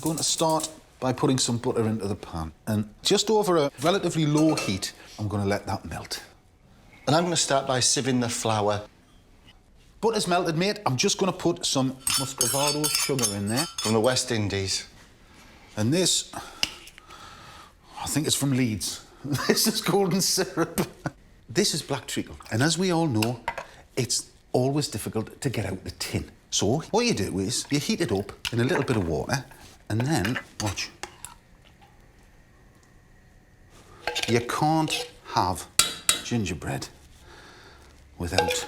going to start by putting some butter into the pan. And just over a relatively low heat, I'm going to let that melt. And I'm going to start by sieving the flour. Butter's melted, mate. I'm just going to put some muscovado sugar in there. From the West Indies. And this, I think it's from Leeds. This is golden syrup. This is black treacle. And as we all know, it's always difficult to get out the tin. So what you do is you heat it up in a little bit of water and then, watch. You can't have gingerbread without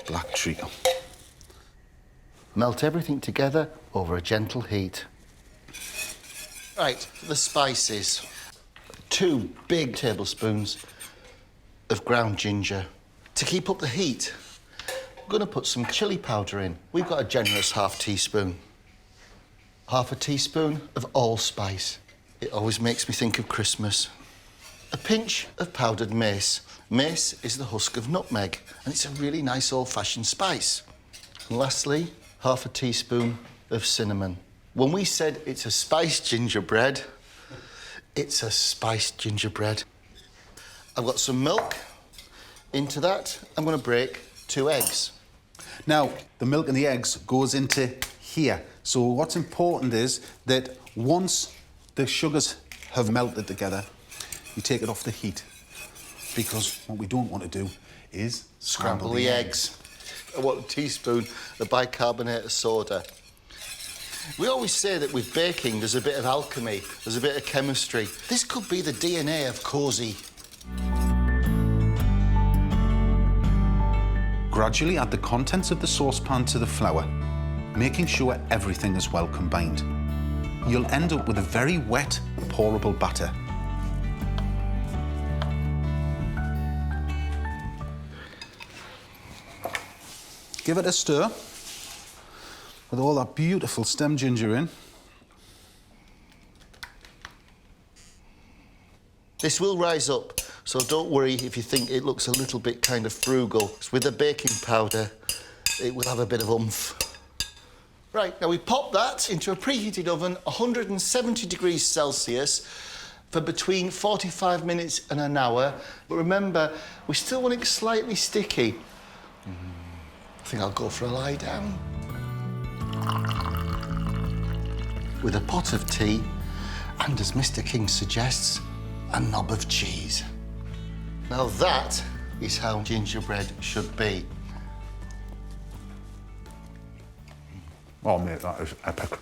black treacle. Melt everything together over a gentle heat. Right, the spices. 2 big tablespoons of ground ginger. To keep up the heat, I'm going to put some chilli powder in. We've got a generous ½ teaspoon. ½ teaspoon of allspice. It always makes me think of Christmas. A pinch of powdered mace. Mace is the husk of nutmeg, and it's a really nice old-fashioned spice. And lastly, ½ teaspoon of cinnamon. When we said it's a spiced gingerbread, it's a spiced gingerbread. I've got some milk. Into that, I'm going to break 2 eggs. Now, the milk and the eggs goes into here. So what's important is that once the sugars have melted together, you take it off the heat. Because what we don't want to do is scramble the eggs. I want a teaspoon of bicarbonate of soda. We always say that with baking, there's a bit of alchemy, there's a bit of chemistry. This could be the DNA of cosy. Gradually add the contents of the saucepan to the flour, making sure everything is well combined. You'll end up with a very wet, pourable batter. Give it a stir with all that beautiful stem ginger in. This will rise up, so don't worry if you think it looks a little bit kind of frugal. With the baking powder, it will have a bit of oomph. Right, now we pop that into a preheated oven, 170 degrees Celsius, for between 45 minutes and an hour. But remember, we still want it slightly sticky. I think I'll go for a lie down. With a pot of tea, and as Mr. King suggests, a knob of cheese. Now that is how gingerbread should be. Oh, mate, that is epic.